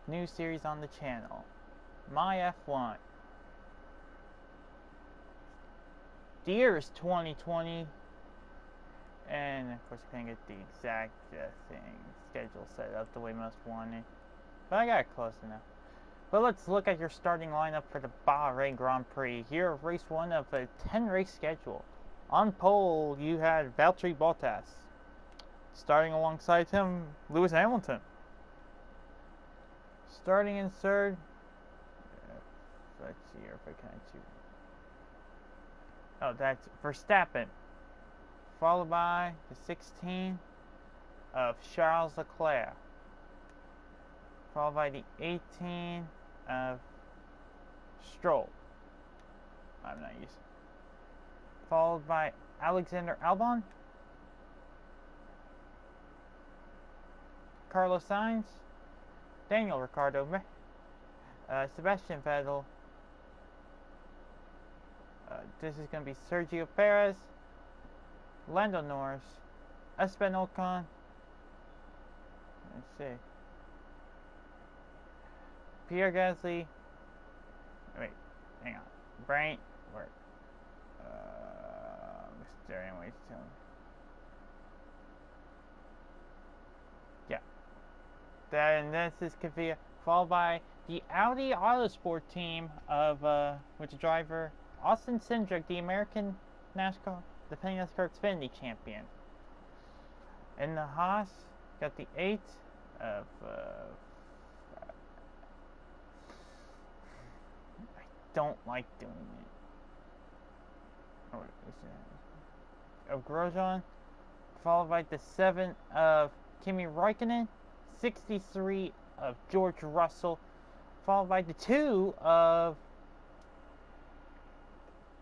new series on the channel, My F1. The year is 2020, and of course I can't get the exact schedule set up the way most wanted, but I got it close enough. But let's look at your starting lineup for the Bahrain Grand Prix. Here, race 1 of a 10-race schedule. On pole, you had Valtteri Bottas. Starting alongside him, Lewis Hamilton. Starting in third, let's see here if I can choose. Oh, that's Verstappen. Followed by the 16 of Charles Leclerc. Followed by the 18 of Stroll. I'm not used. Followed by Alexander Albon. Carlos Sainz. Daniel Ricciardo. Sebastian Vettel. This is going to be Sergio Perez. Lando Norris. Esteban Ocon. Let's see. Pierre Gasly. Wait, hang on. Brian. Where? Mr. Anyways, yeah. Then this is Kvyat, followed by the Audi Autosport team of which driver Austin Cindric, the American NASCAR, defending NASCAR Xfinity champion. In the Haas, got the 8 of I don't like doing it. Oh, of Grosjean, followed by the 7 of Kimi Räikkönen, 63 of George Russell, followed by the 2 of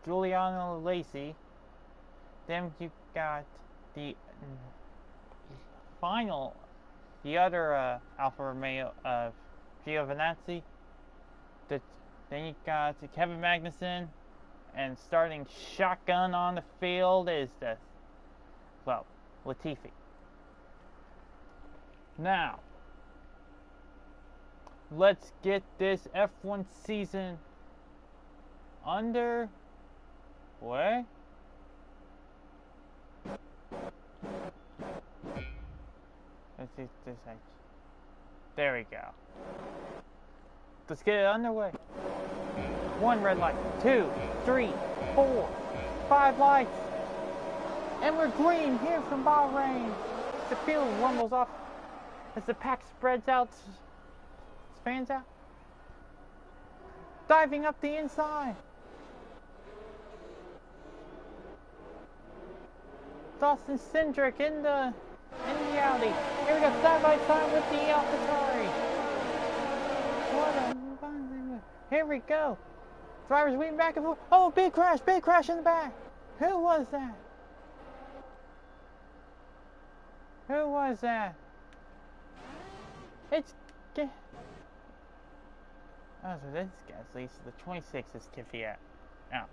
Giuliano Lacey. Then you got the final, the other Alfa Romeo of Giovinazzi. Then you got Kevin Magnussen, and starting shotgun on the field is the, well, Latifi. Now, let's get this F1 season underway. Let's see this. There we go. Let's get it underway. 1 red light, 2, 3, 4, 5 lights, and we're green here from Bahrain. The field rumbles off as the pack spreads out, spans out, diving up the inside. Austin Cindric in the Audi. Here we go, side by side with the AlphaTauri. Here we go. Drivers weaving back and forth. Oh, big crash in the back. Who was that? Who was that? It's oh, so this Gasly. So the 26 is Kvyat. Now,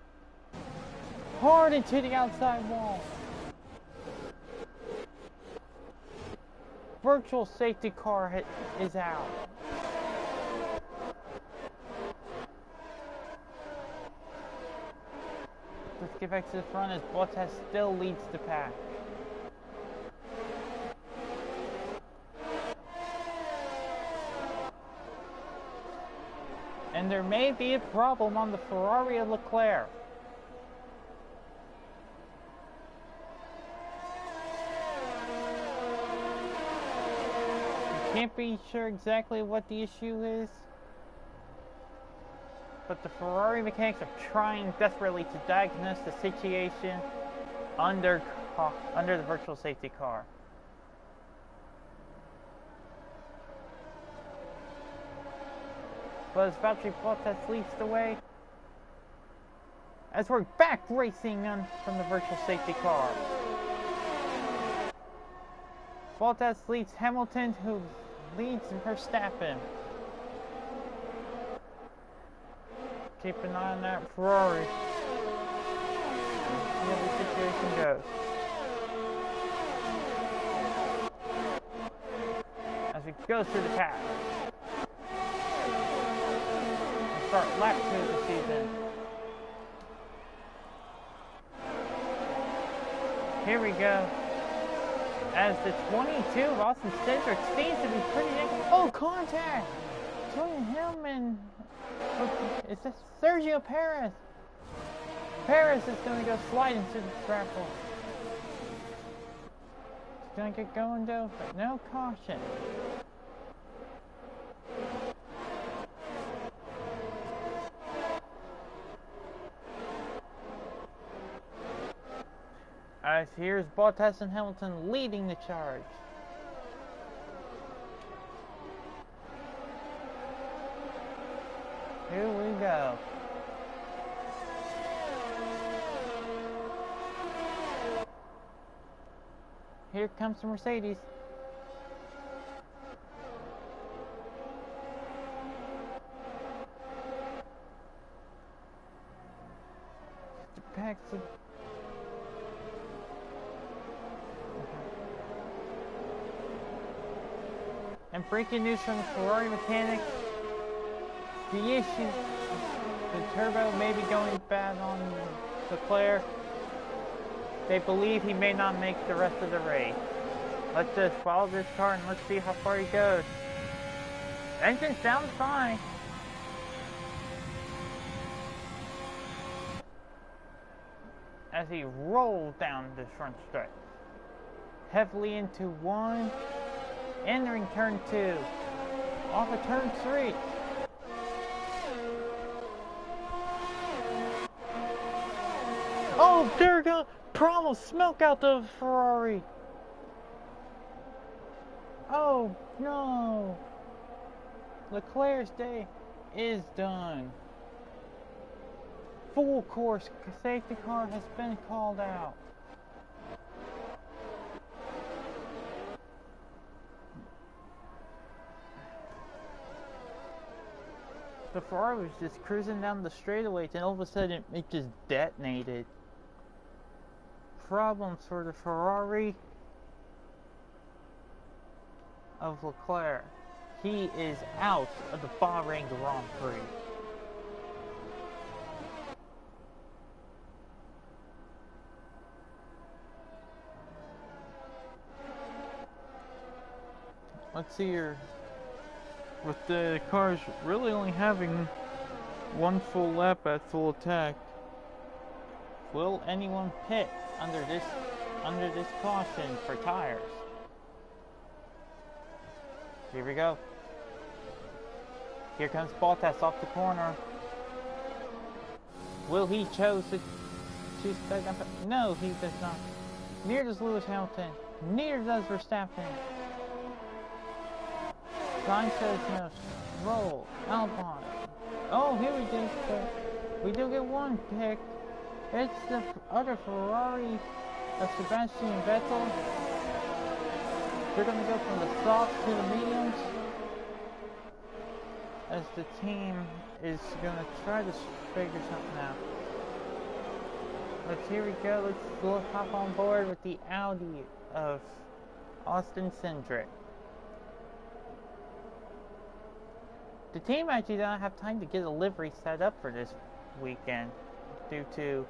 hard into the outside wall. Virtual safety car is out. Let's get back to the front as Bottas still leads the pack. And there may be a problem on the Ferrari of Leclerc. Can't be sure exactly what the issue is, but the Ferrari mechanics are trying desperately to diagnose the situation under the virtual safety car. But as Valtteri Bottas leads the way, as we're back racing from the virtual safety car. Bottas leads Hamilton, who leads Verstappen. Keep an eye on that Ferrari. See how the situation goes. As we go through the pack. start lap 2 of the season. Here we go. As the 22 of Austin Cindric seems to be pretty... Oh, contact! Between him and... Is this Sergio Perez? Perez is going to go slide into the grapple. He's going to get going though, but no caution. As here's Bottas and Hamilton leading the charge. Here we go. Here comes the Mercedes. Paxi. And breaking news from the Ferrari mechanics. The issue, the turbo may be going bad on Leclerc. They believe he may not make the rest of the race. Let's just follow this car and let's see how far he goes. Engine sounds fine. As he rolls down the front stretch. Heavily into 1. Entering turn 2. Off of turn 3. Oh, there we go. Problem smoke out the Ferrari. Oh, no. Leclerc's day is done. Full course safety car has been called out. The Ferrari was just cruising down the straightaways and all of a sudden it just detonated. Problems for the Ferrari of Leclerc. He is out of the Bahrain Grand Prix. Let's see here. With the cars really only having one full lap at full attack, will anyone pit under this caution for tires? Here we go. Here comes Bottas off the corner. Will he choose to stay down? No, he does not. Neither does Lewis Hamilton. Neither does Verstappen. Sainz says no. Roll. Albon. Oh, here we do. We do get one pick. It's the other Ferrari of Sebastian Vettel. They're going to go from the softs to the mediums. As the team is going to try to figure something out. Let's, here we go. Let's hop on board with the Audi of Austin Cindric. The team actually doesn't have time to get a livery set up for this weekend due to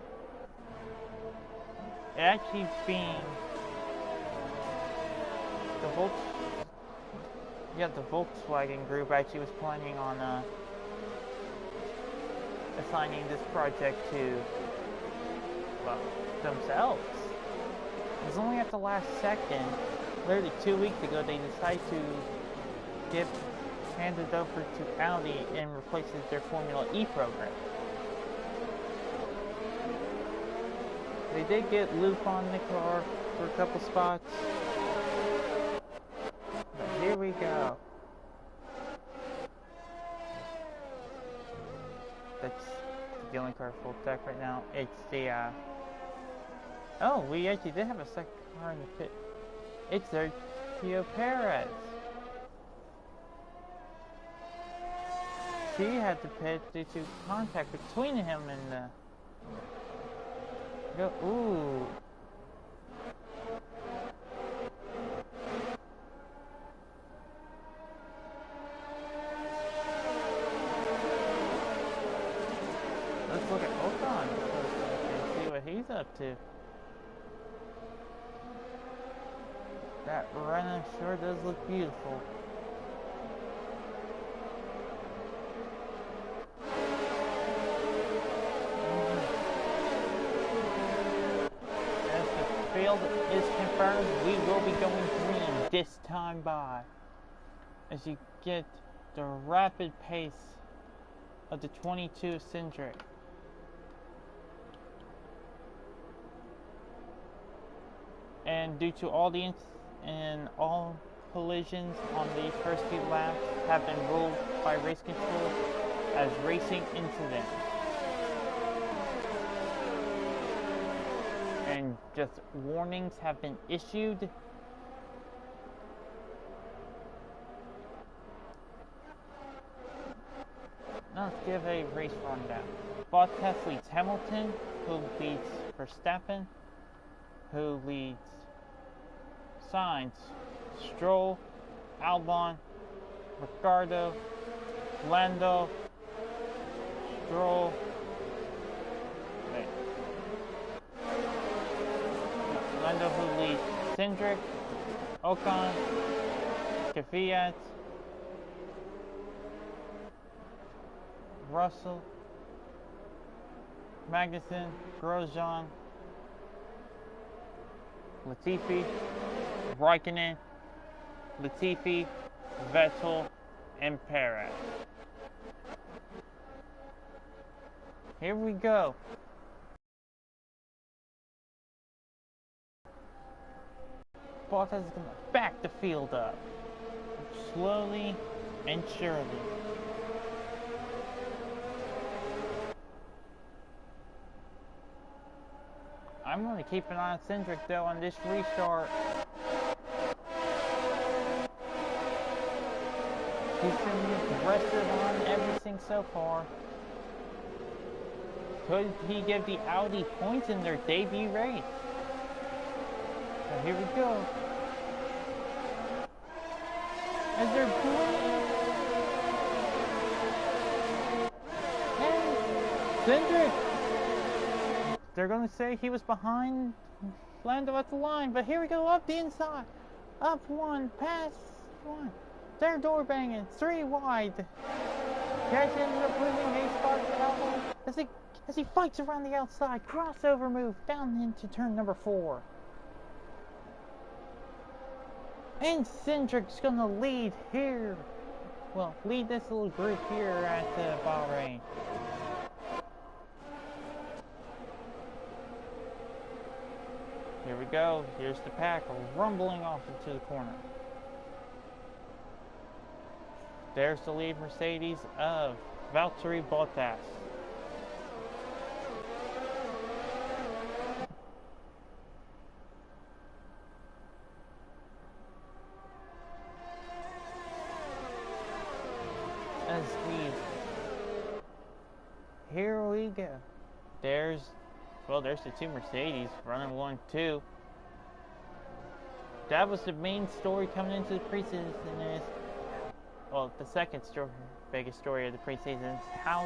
it actually being the Volkswagen group actually was planning on assigning this project to, well, themselves. It was only at the last second, literally 2 weeks ago, they decided to give handed over to Audi and replaces their Formula E program. They did get Luke on the car for a couple spots. But here we go. That's the only car full tech right now. It's the oh, we actually did have a second car in the pit. It's Sergio Perez. She had to pit due to contact between him and the... Ooh. Let's look at Ocon and see what he's up to. That Renault sure does look beautiful. As the field is confirmed, we will be going green this time by. As you get the rapid pace of the 22 Cindric. And due to all the all collisions on these first few laps have been ruled by race control as racing incidents. And just warnings have been issued. Now let's give a race rundown. Bottas leads Hamilton, who leads Verstappen, who leads Sainz, Stroll, Albon, Ricciardo, Lando, Stroll, Lando who leads Cindric, Ocon, Kvyat, Russell, Magnussen, Grosjean, Latifi, Raikkonen, Latifi, Vettel, and Perez. Here we go. Bottas is going to back the field up, slowly and surely. I'm going to keep an eye on Cindric though on this restart. He's been aggressive on everything so far. Could he give the Audi points in their debut race? So here we go. As they're Hey, Cindric! They're going to say he was behind Lando at the line, but here we go, up the inside. Up one, past one. They're door banging, 3 wide. Guys ended up losing a spot as he fights around the outside. Crossover move down into turn number 4. And Cindric's going to lead here. Well, lead this little group here at Bahrain. Here we go. Here's the pack rumbling off into the corner. There's the lead Mercedes of Valtteri Bottas. As here we go. There's the 2 Mercedes running 1-2. That was the main story coming into the preseason is, well, the second story, biggest story of the preseason is how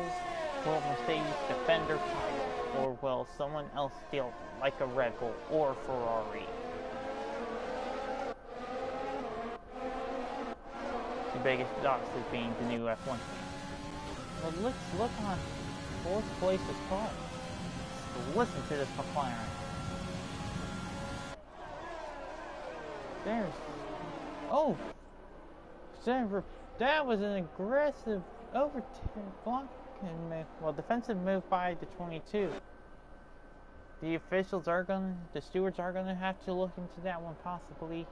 will Mercedes defend their title, or will someone else steal it, like a Red Bull or Ferrari? The biggest dots is being the new F1 team. Well, let's look on 4th place of car. Listen to this McLaren. There's... Oh! That was an aggressive blocking move. Well, defensive move by the 22. The stewards are gonna have to look into that one possibly.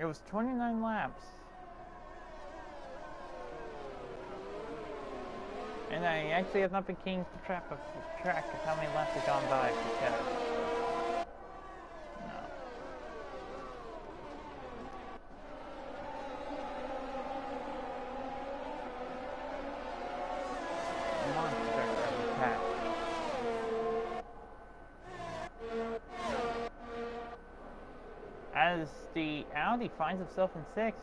It was 29 laps. And I actually have not been keeping track of how many laps have gone by because... No. Monster attack. As as the Audi finds himself in 6th.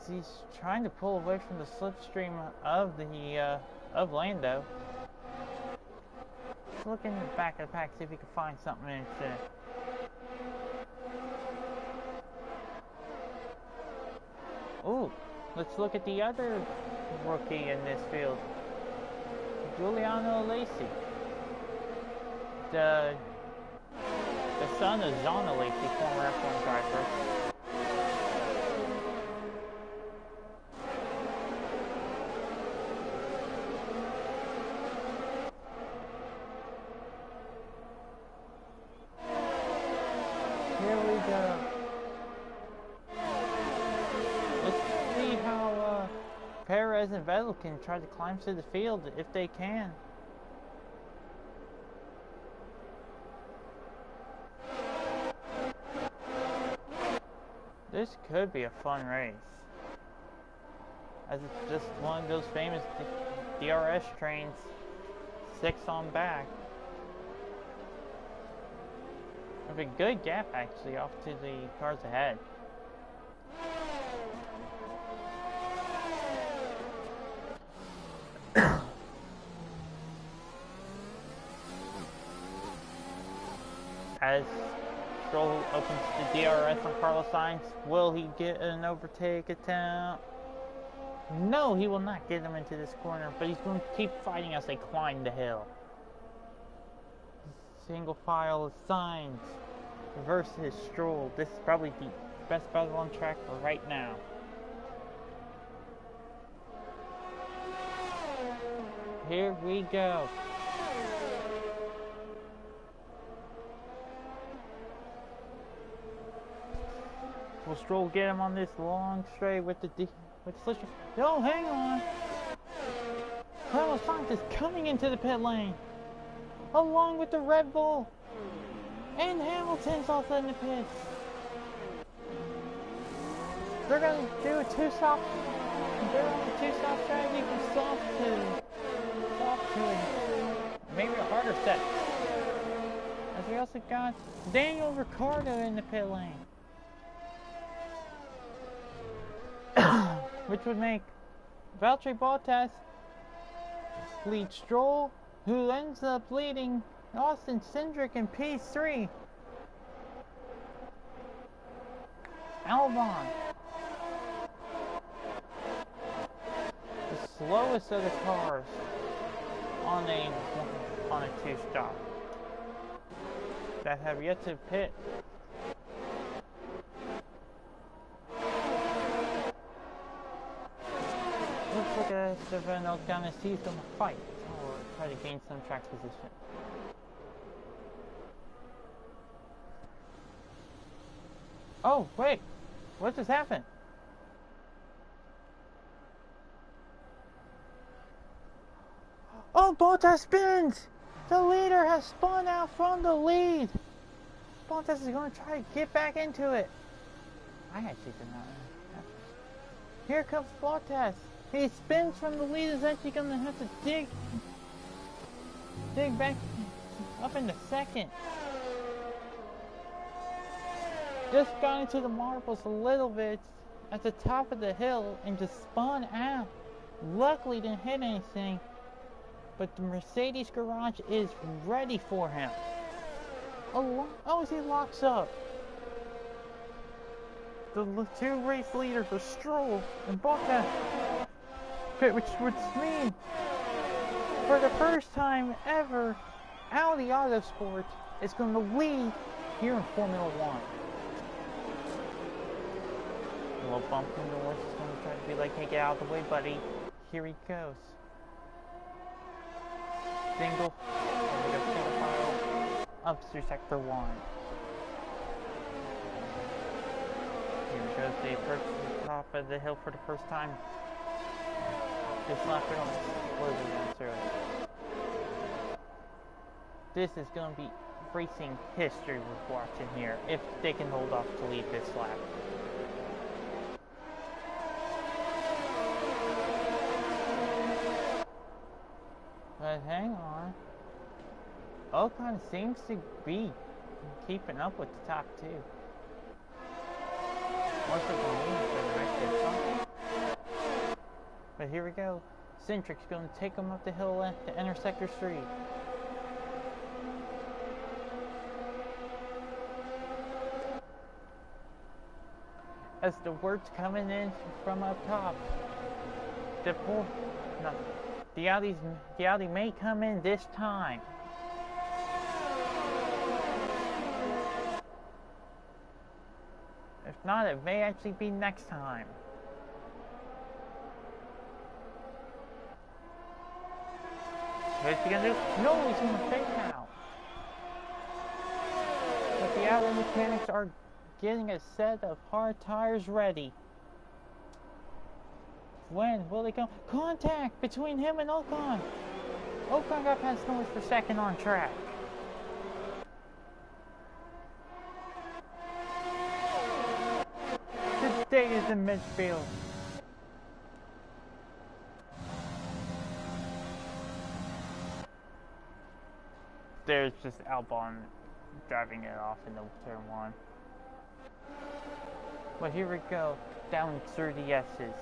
He's trying to pull away from the slipstream of the of Lando. Let's look in the back of the pack, see if he can find something interesting. Ooh, let's look at the other rookie in this field, Giuliano Alesi, the son of John Alesi, former F1 driver. Here we go. Let's see how Perez and Vettel can try to climb through the field if they can. This could be a fun race, as it's just one of those famous DRS trains, 6 on back. With a good gap actually off to the cars ahead. As Stroll opens the DRS on Carlos Sainz, will he get an overtake attempt? No, he will not get him into this corner, but he's going to keep fighting as they climb the hill. Single file of Sainz versus Stroll. This is probably the best battle on track for right now. Here we go. Will Stroll get him on this long straight with the slipstream? No, hang on. Carlos Sainz is coming into the pit lane, along with the Red Bull, and Hamilton's also in the pits. They're gonna do a two-stop. They're on a two-stop strategy from soft to maybe a harder set. As we also got Daniel Ricciardo in the pit lane, which would make Valtteri Bottas lead Stroll, who ends up leading Austin Cindric in P3. Albon, the slowest of the cars on a two-stop that have yet to pit. Looks like Esteban Ocon sees them fight or try to gain some track position. Oh, wait! What just happened? Oh, Bottas spins! The leader has spun out from the lead! Bottas is going to try to get back into it. I actually did not know. Here comes Bottas. He spins from the lead, is actually going to have to dig back up into second. Just got into the marbles a little bit at the top of the hill and just spun out. Luckily didn't hit anything, but the Mercedes garage is ready for him. Oh, as he locks up. The two race leaders are Stroll and Bottas, which would mean for the first time ever, Audi Autosport is going to lead here in Formula 1. A little bump in the horse is going to try to be like, hey, get out of the way, buddy. Here he goes. Single file up through sector 1. Here goes the approach to the top of the hill for the first time. This lap we're going to slowly down through it. This is going to be racing history we're watching here, if they can hold off to lead this lap. But hang on. Ocon seems to be keeping up with the top two. Most of them leave for the next good song. But here we go. Centric's going to take him up the hill to enter Sector 3. As the word's coming in from up top, the Audi may come in this time. If not, it may actually be next time. What's he gonna do? No, he's gonna fake out. But the Audi mechanics are getting a set of hard tires ready. When will they come? Contact between him and Ocon. Ocon got past Norris for second on track. Today is in midfield. There's just Albon driving it off in the turn 1. But here we go, down 30 S's.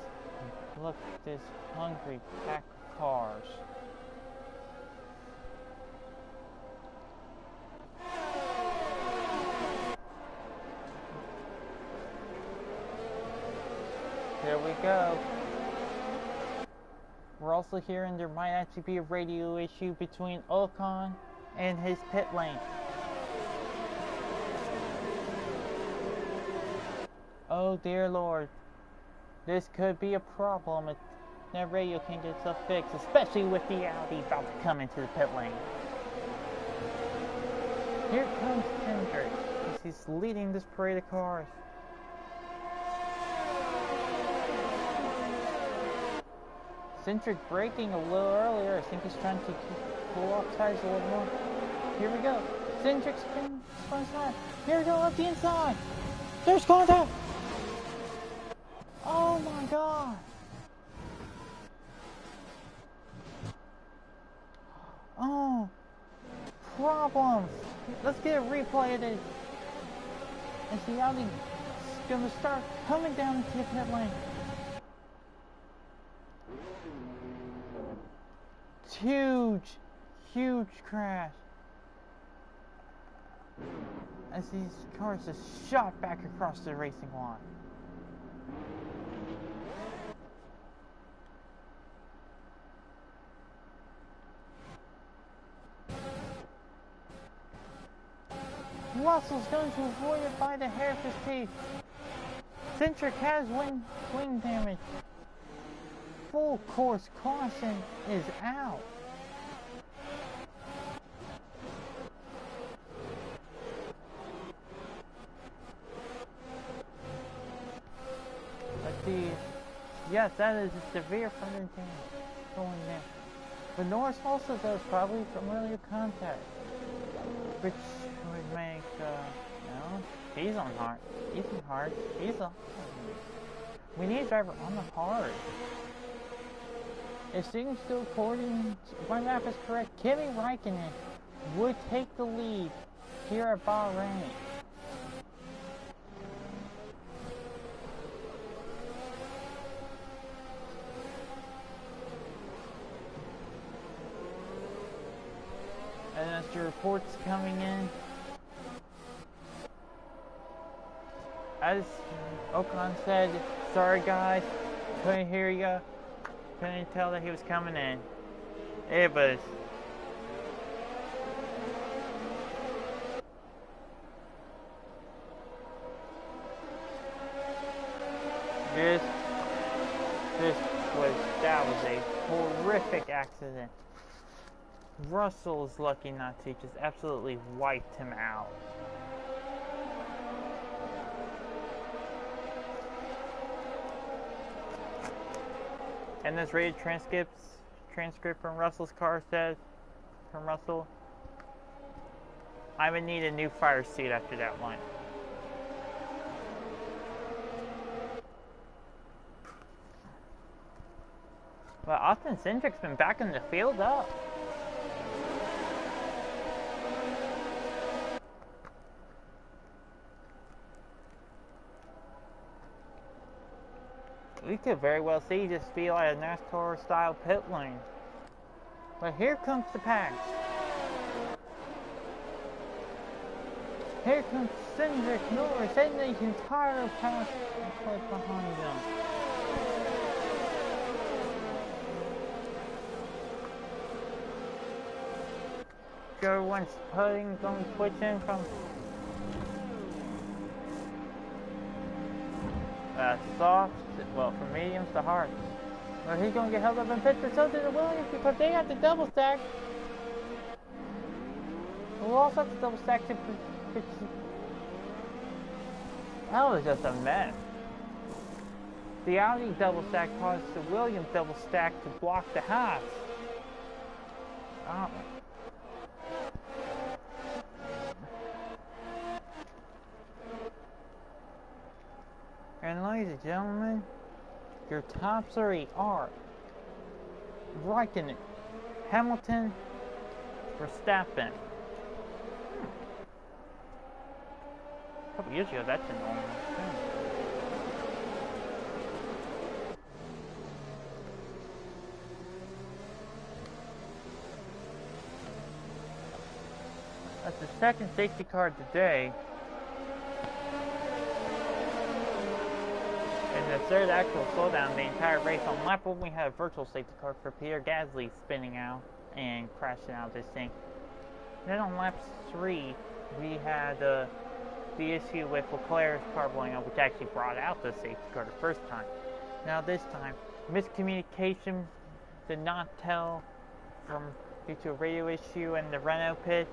Look at this hungry pack of cars. Here we go. We're also hearing there might actually be a radio issue between Ocon and his pit lane. Oh dear Lord, this could be a problem if that radio can't get itself fixed, especially with the Audi about to come into the pit lane. Here comes Hendrick as he's leading this parade of cars. Centric braking a little earlier. I think he's trying to pull off tires a little more. Here we go. Centric's spin side. Here we go up the inside. There's contact. Oh my god. Oh, problems. Let's get a replay of this. And see how he's gonna start coming down into the pit lane. Huge crash. As these cars just shot back across the racing line. Russell's going to avoid it by the hair of his teeth. Centric has wing damage. Full course caution is out. Let's see. Yes, that is a severe front end damage going there. But Norris also does probably from earlier contact, which would make he's on hard. He's on hard. He's on. We need a driver on the hard. If things go according to, if my map is correct, Kimi Räikkönen would take the lead here at Bahrain. And as the reports coming in, as Ocon said, sorry guys, couldn't hear you. Couldn't tell that he was coming in. It was. That was a horrific accident. Russell's lucky not to, just absolutely wiped him out. And this rated transcript from Russell's car says, from Russell, I would need a new fire seat after that one. But Austin Cindric's been back in the field up. We could very well see this be like a NASCAR style pit lane. But here comes the pack. Here comes Cindric, Norris, and the entire pack behind them. Everyone's putting, going switching from soft, well, from mediums to hards. But he's going to get held up in pit for something to Williams because they have the double stack. We'll also have to double stack to. That was just a mess. The Audi double stack caused the Williams double stack to block the Haas. Oh. And ladies and gentlemen, your top three are Raikkonen, Hamilton, Verstappen. A couple years ago, that's a normal thing. That's the second safety car today. And the third actual slowdown the entire race. On lap 1, we had a virtual safety car for Pierre Gasly spinning out and crashing out this thing. Then on lap 3, we had the issue with Leclerc's car blowing up, which actually brought out the safety car the first time. Now this time, miscommunication, did not tell due to a radio issue in the Renault pit,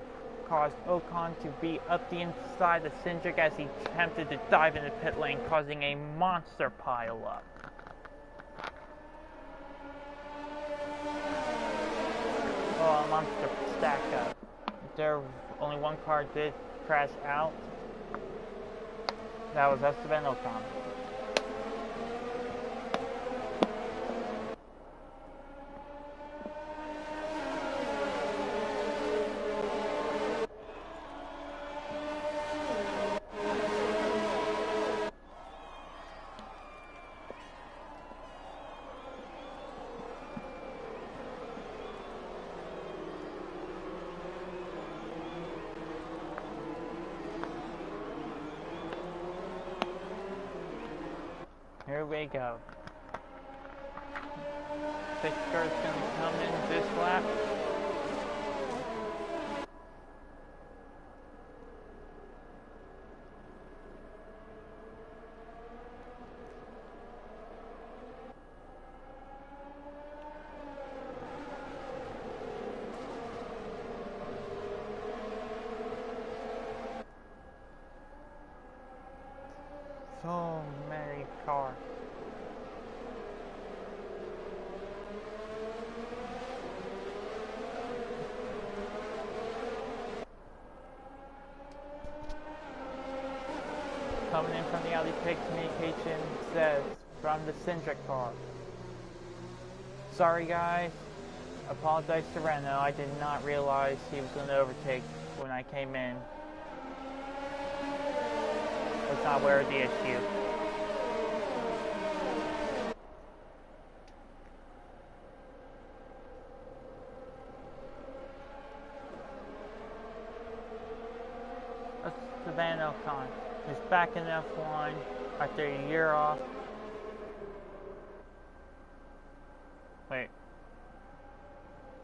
caused Ocon to be up the inside of Cindric as he attempted to dive in the pit lane, causing a monster pile-up. Oh, a monster stack-up. There, only one car did crash out. That was Esteban Ocon. Here we go. Safety car is going to come in this lap. So many cars. Coming in from the Audi pit, communication says from the Cindric car. Sorry guys, apologize to Renault, I did not realize he was going to overtake when I came in. Was not aware of the issue. Esteban Ocon is back in F1 after a year off. Wait.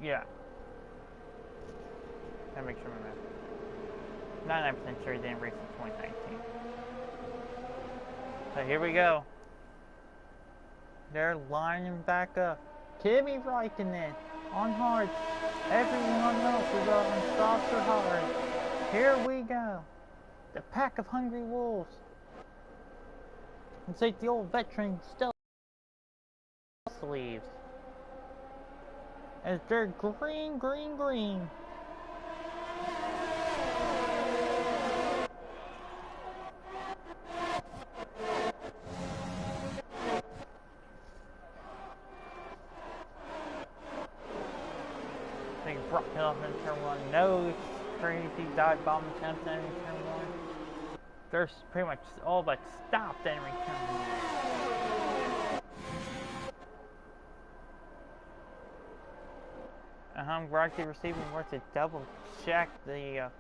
Yeah. Gotta make sure I'm 99% sure he didn't race in 2019. So here we go. They're lining back up. Kimi Raikkonen on hard. Everyone else is on softs or hard. Here we go. The pack of hungry wolves. It's like the old veteran still sleeves. As they're green, green, green. They broke it off in turn 1. No crazy dive bomb attempts in turn 1. They're pretty much all but stopped entering turn 1. Rocky receiving wants to double check the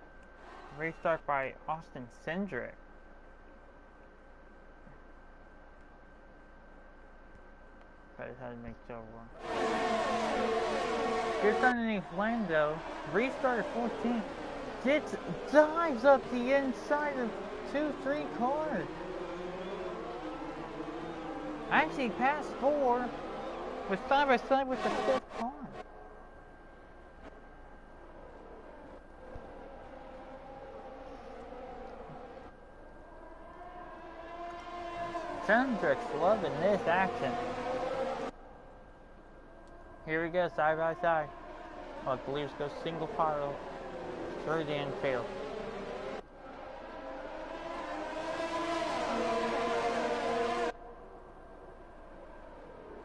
restart by Austin Cindric. But it had to make sure one. Here's underneath Lando. Restart at 14. Dives up the inside of 2-3 cars. Actually passed 4 with side by side with the 5th car. Cindric's loving this action. Here we go, side by side. Well, I believe it goes single file through the infield.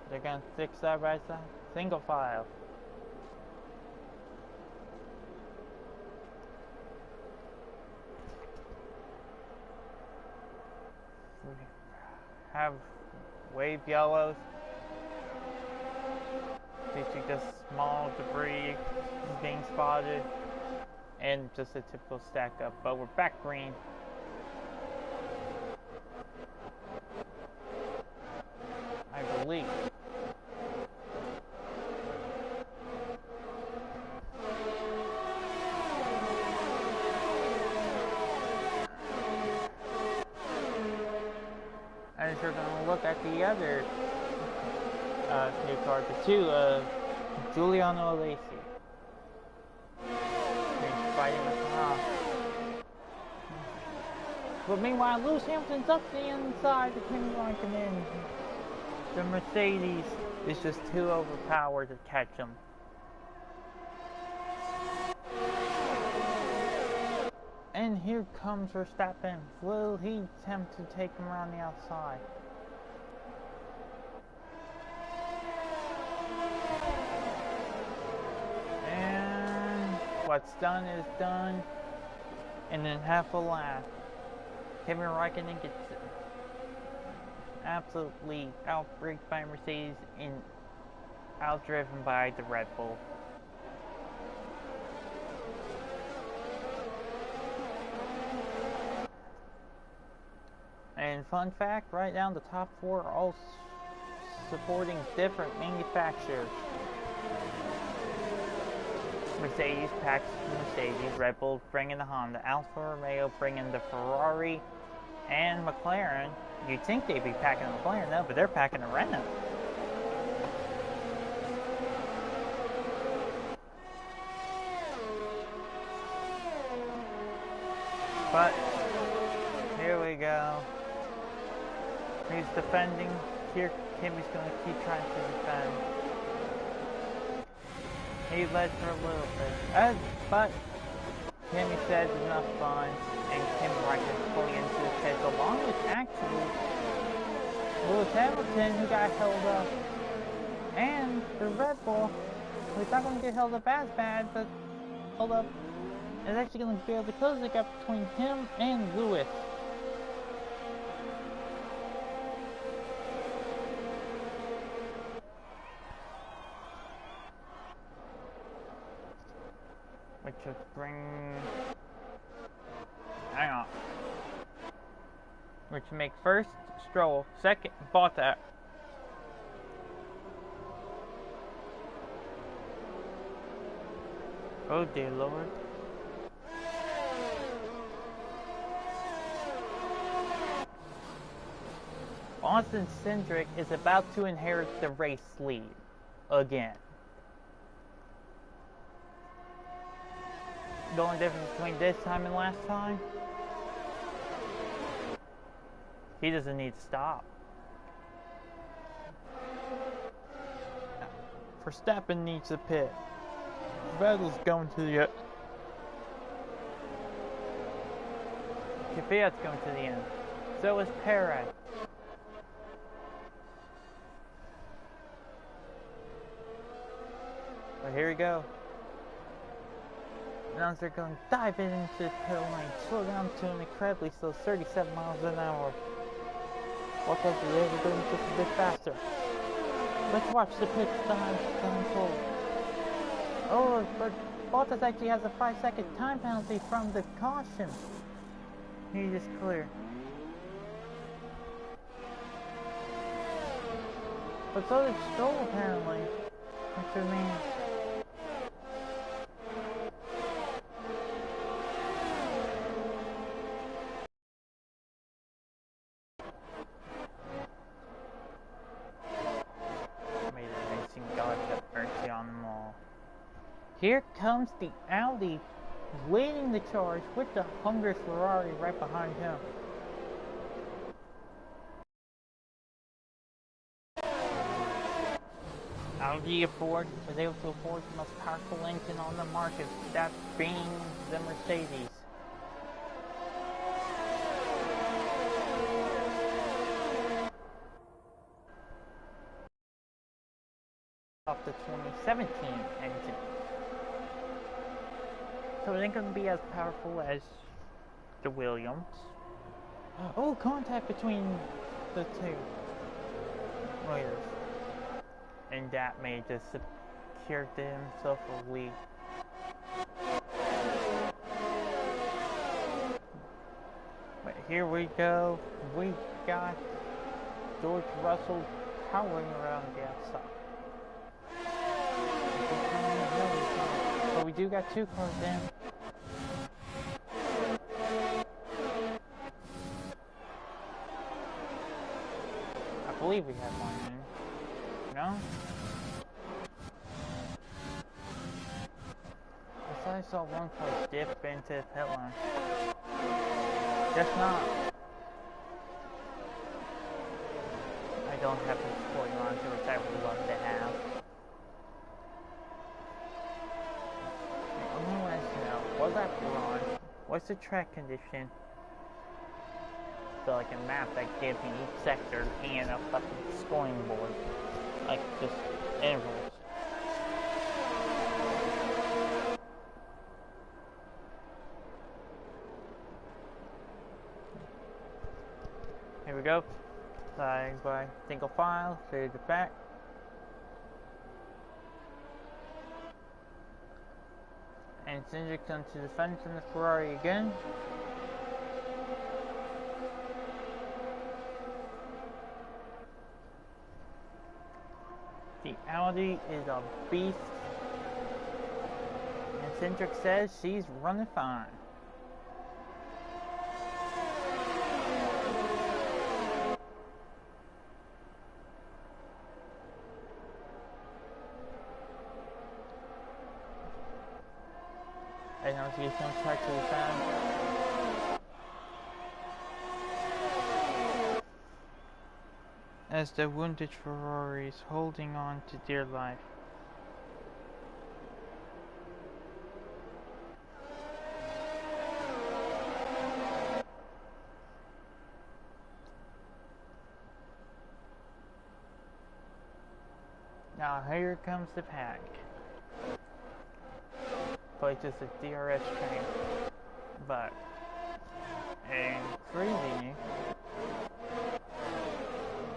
They're going to stick side by side. Single file. We have wave yellows. Featuring just small debris being spotted. And just a typical stack up. But we're back green. I believe. And if you're going to look at the other new card, the 2 of Giuliano Alesi. He's fighting with Haas. But meanwhile, Lewis Hamilton's up the inside of Kimi Raikkonen. The Mercedes is just too overpowered to catch him. And here comes Verstappen. Will he attempt to take him around the outside? And what's done is done. And then half a lap, Kimi Raikkonen gets absolutely outbraked by Mercedes and outdriven by the Red Bull. And fun fact, right now the top 4 are all supporting different manufacturers. Mercedes packs Mercedes, Red Bull bringing the Honda, Alfa Romeo bringing the Ferrari, and McLaren. You'd think they'd be packing a McLaren, no, but they're packing a Renault. But here we go. He's defending. Here, Kimi's going to keep trying to defend. He led for a little bit, but Kimi said enough fun, and Kimi Raikkonen pulling into the pit, along with actually Lewis Hamilton, who got held up, and the Red Bull, who's not going to get held up as bad, but held up, is actually going to be able to close the gap between him and Lewis. Which would bring... hang on. Which would make first Stroll, second Bottas. Oh dear Lord. Austin Cindric is about to inherit the race lead again. The only difference between this time and last time, he doesn't need to stop. Verstappen needs a pit. Vettel's going to the Kvyat's going to the end. So is Perez. But here we go. Now they're going to dive in into the pit lane, slow down to an incredibly slow 37 miles an hour. What does it ever doing just a bit faster? Let's watch the pit dive unfold. Oh, but Bottas actually has a 5-second time penalty from the caution. He is clear. But so did Stroll apparently. Which would mean... May the racing god have mercy on them all. Here comes the Audi leading the charge with the Hungry Ferrari right behind him. Audi was able to afford the most powerful engine on the market, that being the Mercedes. Off the 2017 engine. So it ain't gonna be as powerful as the Williams. Oh, contact between the two riders. And that may just secure to himself a lead. But here we go. We got George Russell powering around the outside. But we do got 2 cars in. I believe we have one in. No? I saw one car dip into the pit line. Guess not. I don't have the support launcher, which I would love to have. I want to know, was that launch? What's the track condition? So like a map that gives me each sector and a fucking scoring board. Like just intervals. Here we go. Flags by single file, clear the back. And Cindric comes to the front from the Ferrari again. The Audi is a beast. And Cindric says she's running fine. And now she's going to try to the front. As the wounded Ferrari is holding on to dear life. Now here comes the pack. Like just a DRS train. But and crazy.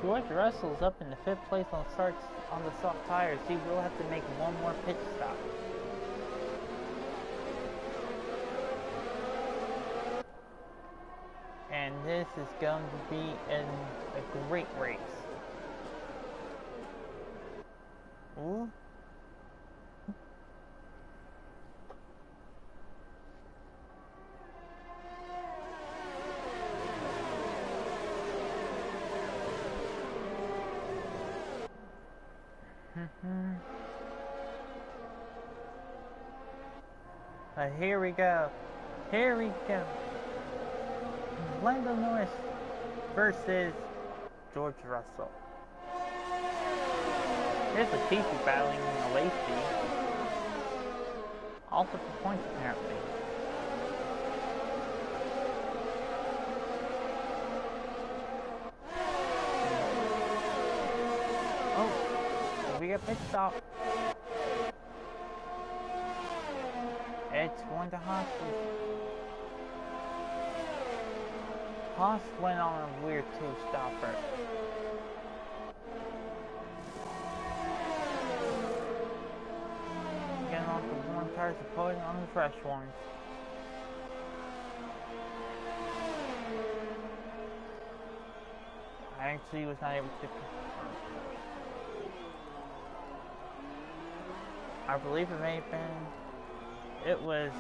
George Russell's up in the 5th place on starts on the soft tires. He will have to make one more pit stop. And this is going to be a great race. Ooh. Here we go. Here we go. Lando Norris versus George Russell. Here's Latifi battling Lacey. Also for points apparently. Oh, we got pit stop. It's going to Haas. Haas went on a weird 2-stopper. Getting on tires and putting on the fresh ones. I actually was not able to. I believe it may have been. It was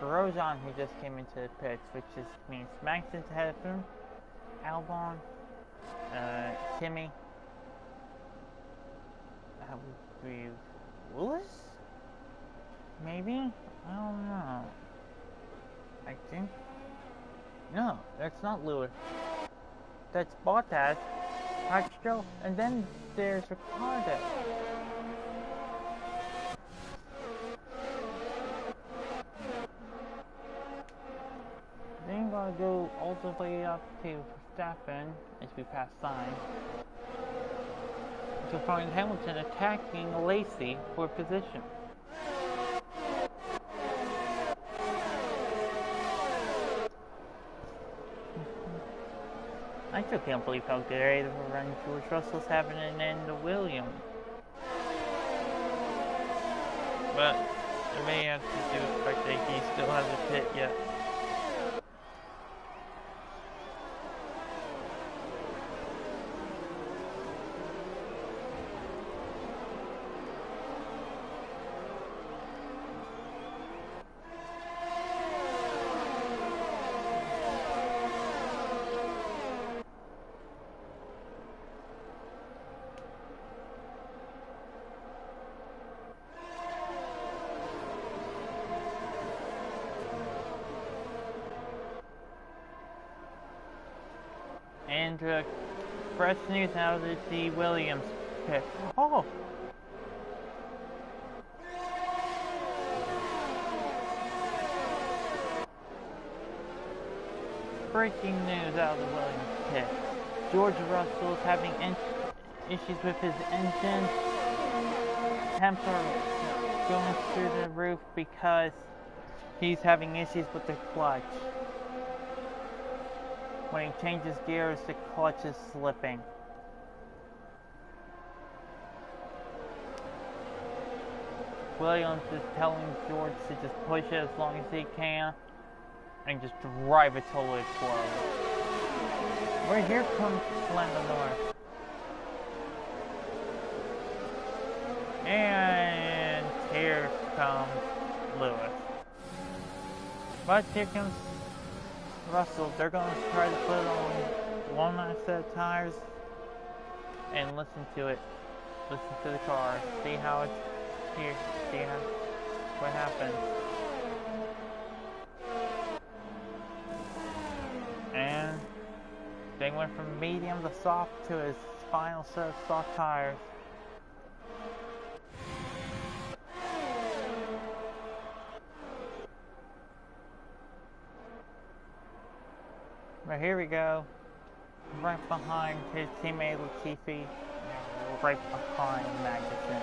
Grosjean who just came into the pits, which just means Max is ahead of him, Albon, Kimi, I believe Lewis? Maybe? I don't know. I think. No, that's not Lewis. That's Bottas, Astro, and then there's Ricardo. Then we're gonna go all the way up to Verstappen as we pass sign. To find Hamilton attacking Lacey for position. I still can't believe how great of a run George Russell's having in the Williams. But I may have to do the fact that he still hasn't pit yet. And fresh news out of the Williams pit. Oh! Breaking news out of the Williams pit. George Russell is having issues with his engine. Temps are going through the roof because he's having issues with the clutch. When he changes gears, the clutch is slipping. Williams is telling George to just push it as long as he can and just drive it till it explodes. Right here comes Lando Norris. And here comes Lewis. But here comes Russell. They're going to try to put on one last set of tires and listen to it. Listen to the car. See how it's here. See what happens. And they went from medium to soft to his final set of soft tires. But here we go, right behind his teammate Latifi, right behind Magnussen.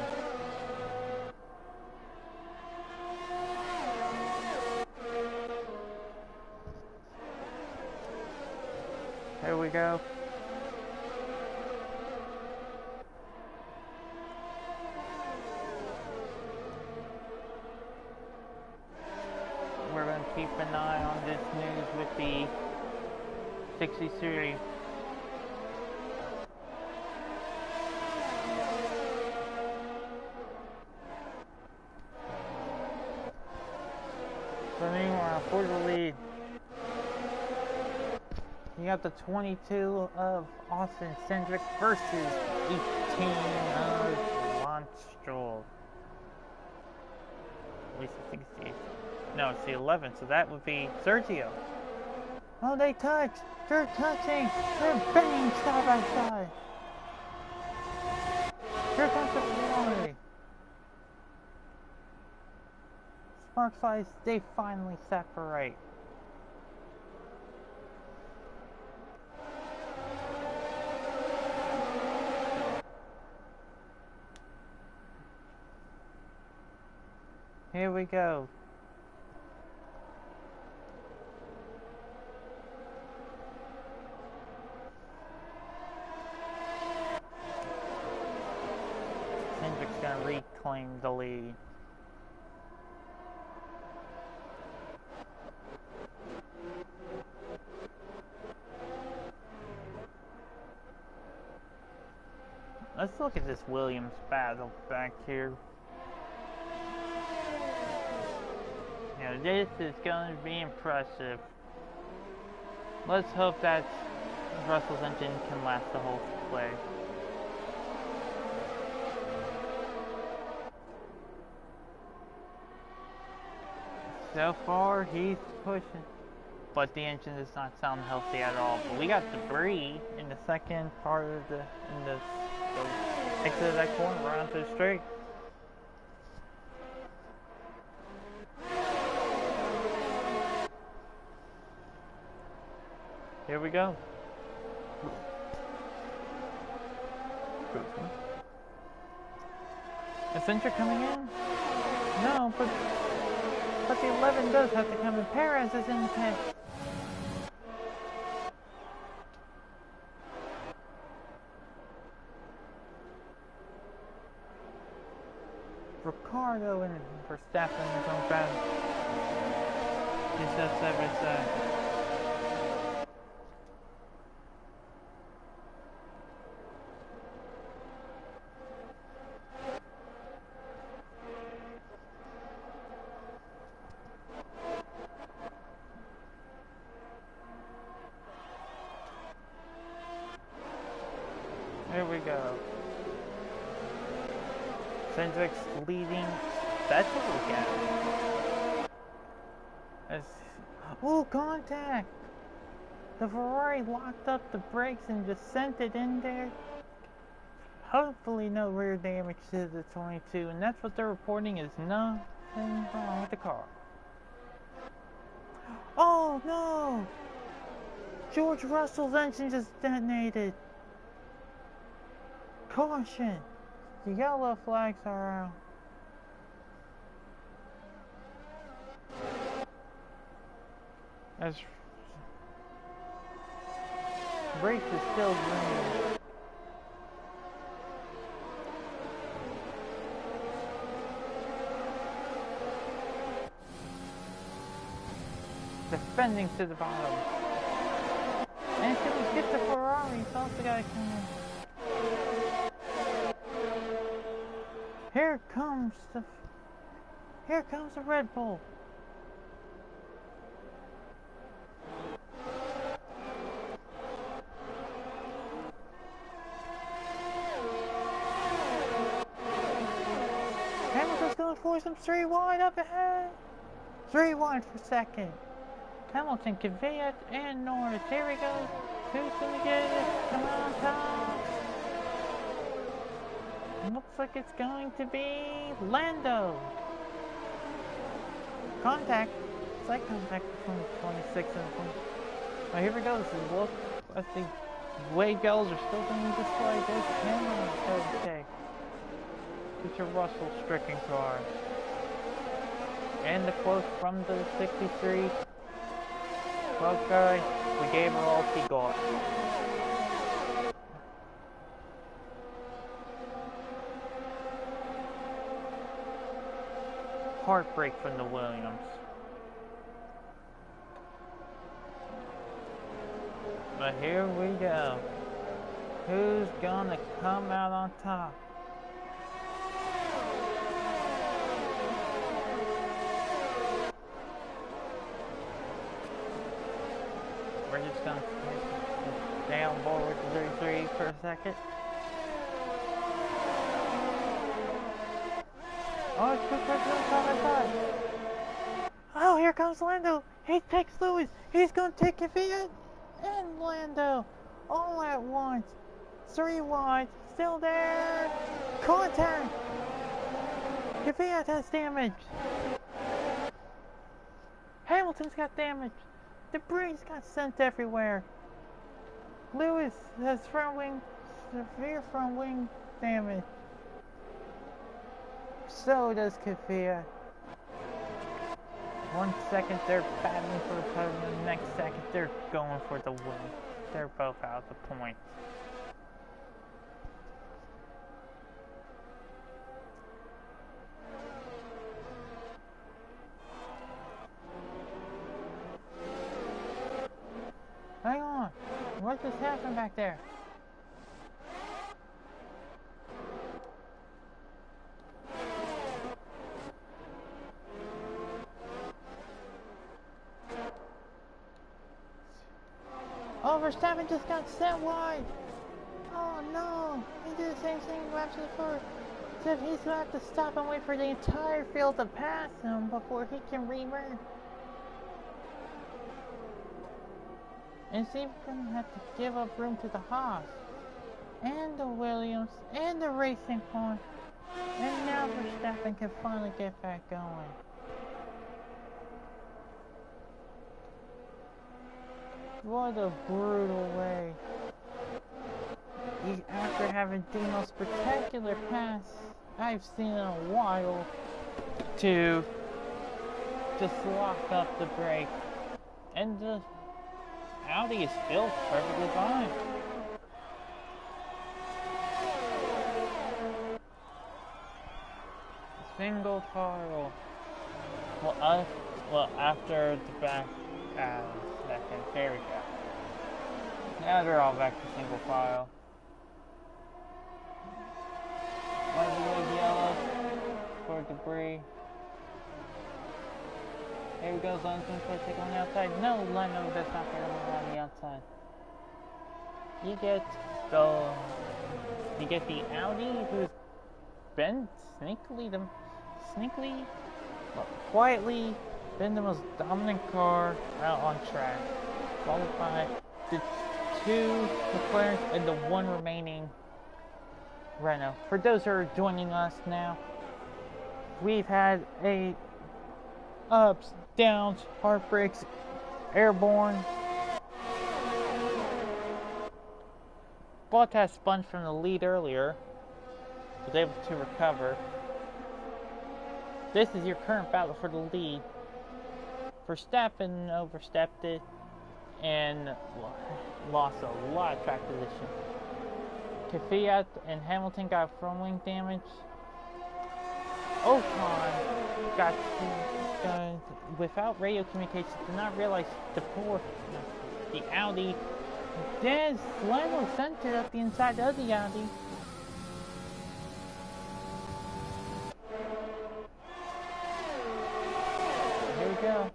Here we go. We're going to keep an eye on this news with the 60 series. So meanwhile, for the lead, you got the 22 of Austin Cindric versus 18 of Lance Stroll. At least I think it's the 8th. No, it's the 11th, so that would be Sergio. Oh, they touch! They're touching! They're banging side by side! Here comes the Ferrari! Sparks Eyes, they finally separate. Here we go. Hendrick's gonna reclaim the lead. Let's look at this Williams battle back here. Now this is going to be impressive. Let's hope that Russell's engine can last the whole play. So far, he's pushing, but the engine does not sound healthy at all. But we got debris in the second part of the exit of that corner, right onto the straight. Here we go. Is Centra coming in? No, but the 11 does have to come in. Perez is in the pit. Ricardo and Verstappen in his own battle. He's just side by side. Here we go. Cindric's leading. That's what we got. Oh, contact! The Ferrari locked up the brakes and just sent it in there. Hopefully no rear damage to the 22, and that's what they're reporting is nothing wrong with the car. Oh no! George Russell's engine just detonated. Caution! The yellow flags are out. As brakes is still green. Defending to the bottom. And until we get the Ferrari, it's also gotta come in. Here comes the Red Bull. Hamilton's going for some 3 wide up ahead. 3 wide for second. Hamilton, Kvyat, and Norris. Here we go. Who's gonna get it? Come on, top. Looks like it's going to be Lando. Contact. Slight contact between 26 and 20. Oh, here we go. This is look. I think wave yellows are still being displayed. There's camera. Okay. It's your Russell stricken car. And the quote from the 63. Well, guys, we gave her all she got. Heartbreak from the Williams. But here we go. Who's gonna come out on top? We're just gonna stay on board with the 33 for a second. Oh, it's good for the Oh, here comes Lando. He takes Lewis. He's gonna take Kvyat and Lando all at once. 3 wide, still there. Contact. Kvyat has damage. Hamilton's got damage. Debris got sent everywhere. Lewis has severe front wing damage. So does Kvyat. 1 second they're battling for the podium, the next second they're going for the win. They're both out of the point. Hang on, what just happened back there? no, Verstappen just got sent wide. Oh no, he did the same thing laps before. Except he's gonna have to stop and wait for the entire field to pass him before he can remerge. And see if we're gonna have to give up room to the Haas, and the Williams, and the Racing Point. And now Verstappen can finally get back going. What a brutal way. After having the most spectacular pass I've seen in a while, to just lock up the brake. And the Audi is still perfectly fine. Single file. Well, after the back second, there we go. Now they're all back to single file. White was yellow for debris. Here we go, Zone's going to take on the outside. No, Leno does not get him on the outside. You get the Audi, who's been quietly been the most dominant car out on track, followed by the two McLarens and the one remaining Renault. For those who are joining us now, we've had a ups, downs, heartbreaks, airborne. Bottas spun from the lead earlier, was able to recover. This is your current battle for the lead. Verstappen overstepped it and lost a lot of track position. Kvyat and Hamilton got front wing damage. Ocon got without radio communications, did not realize the Audi. Then Leno centered up the inside of the Audi. Here we go.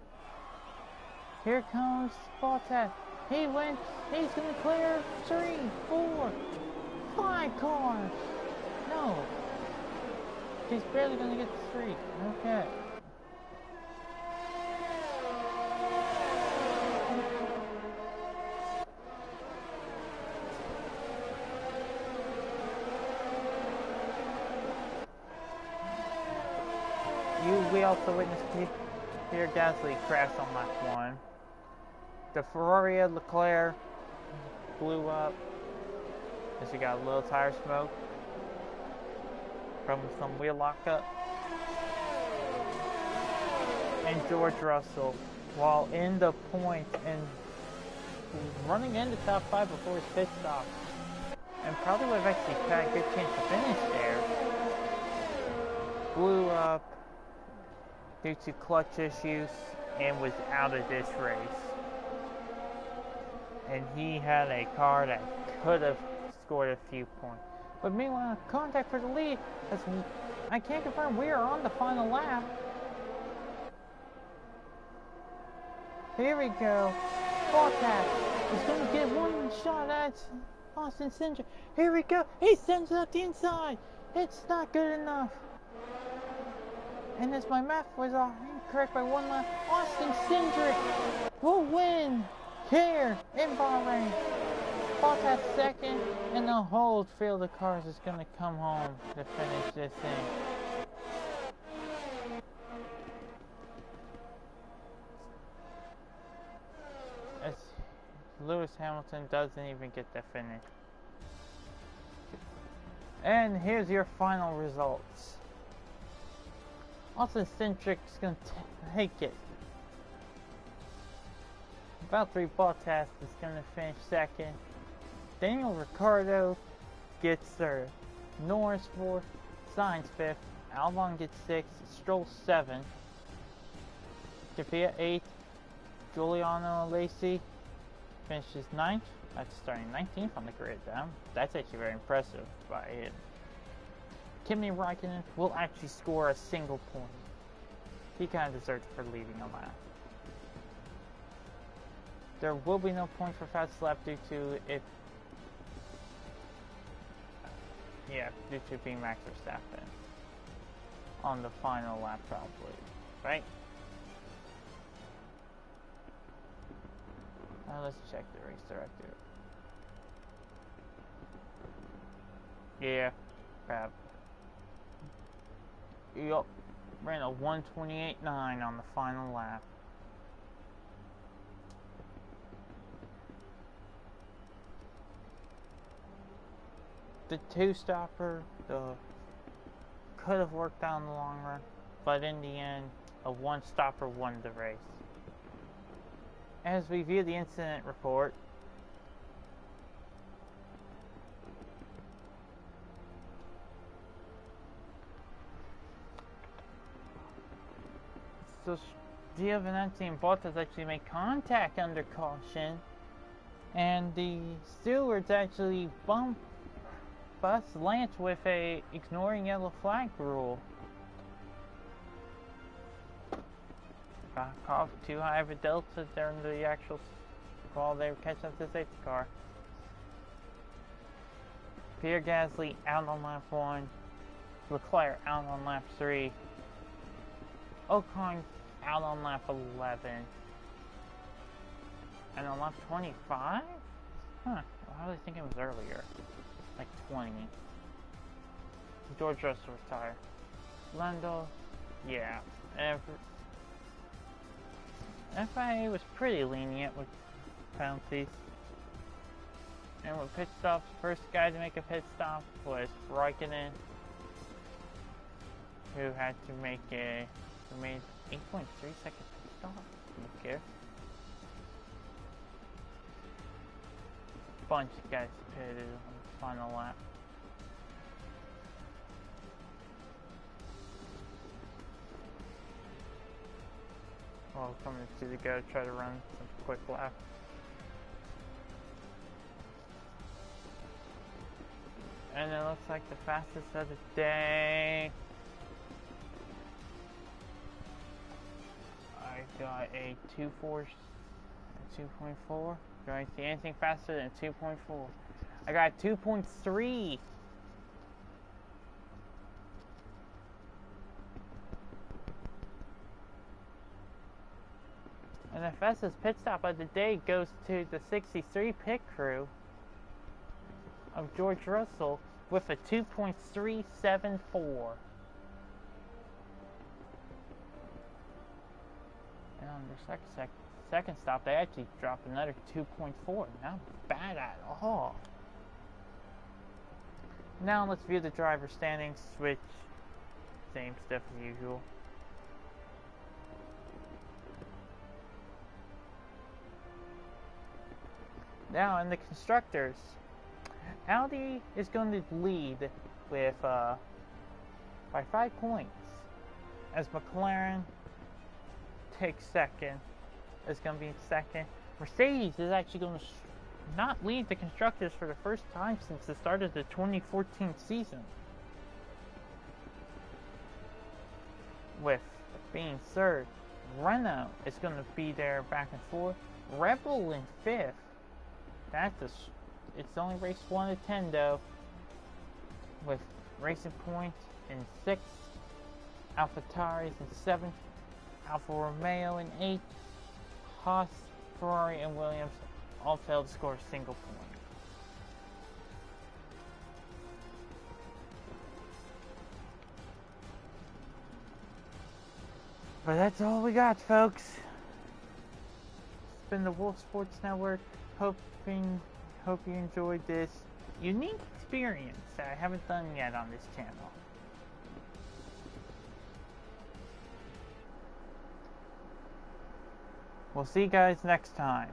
Here comes Bottas. He's gonna clear 3, 4, 5 cars. No. He's barely gonna get to 3. Okay. We also witnessed Pierre Gasly crash on lap 1. The Ferrari of Leclerc blew up as he got a little tire smoke from some wheel lockup. And George Russell, while in the points and running into top 5 before his pit stop, and probably would have actually had a good chance to finish there, blew up due to clutch issues and was out of this race. And he had a car that could have scored a few points. But meanwhile, contact for the lead. I can't confirm we are on the final lap. Here we go. Bottas is going to get one shot at Austin Cindric. Here we go. He sends it up the inside. It's not good enough. And as my math was incorrect by 1 lap, Austin Cindric will win here in Bahrain. Bottas second, and the whole field of cars is going to come home to finish this thing. As Lewis Hamilton doesn't even get the finish. And here's your final results. Austin Cindric's going to take it. Valtteri Bottas is going to finish second. Daniel Ricciardo gets third. Norris 4th. Sainz 5th. Albon gets 6th. Stroll 7th. Kvyat 8th. Giuliano Alesi finishes 9th. That's starting 19th on the grid down. That's actually very impressive by him. Kimi Räikkönen will actually score a single point. He kind of deserves for leading a lap. there will be no points for fastest lap due to it. Yeah, due to being Max Verstappen on the final lap, probably, right? Now let's check the race director. Yeah, crap. Yup, ran a 1:28.9 on the final lap. The two-stopper could have worked out in the long run, but in the end, a one-stopper won the race. As we view the incident report, so Giovinazzi and Bottas actually made contact under caution, and the stewards actually bust Lance with a ignoring yellow flag rule. Got off too high of a delta during the actual while they were catching up to the safety car. Pierre Gasly out on lap 1, Leclerc out on lap 3, Ocon out on lap 11, and on lap 25? Huh, I was thinking it was earlier. Like 20. George Russell retired. Lando, yeah. FIA was pretty lenient with penalties. And with pit stops, first guy to make a pit stop was Raikkonen, who had to make who made 8.3 second pit stop. Who cares? Bunch of guys pitted on the final lap. Well, coming to the go, try to run some quick lap. And it looks like the fastest of the day. I got a 2.4. Do I see anything faster than 2.4? I got 2.3. And the fastest pit stop of the day goes to the 63 pit crew of George Russell with a 2.374. And on their second stop, they actually dropped another 2.4. Not bad at all. Now let's view the driver standings, which same stuff as usual. Now in the constructors, Audi is going to lead with by 5 points, as McLaren takes second. Is going to be second. Mercedes is actually going to not lead the constructors for the first time since the start of the 2014 season, with being third. Renault is going to be there back and forth. Red Bull in fifth. It's only race 1 to 10 though, with Racing Point in 6th, AlphaTauri in 7th, Alfa Romeo in 8th, Haas, Ferrari, and Williams all failed to score a single point. But that's all we got, folks. It's been the Wolf Sports Network. Hope you enjoyed this unique experience that I haven't done yet on this channel. We'll see you guys next time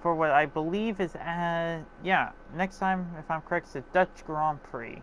for what I believe is next time, if I'm correct, it's the Dutch Grand Prix.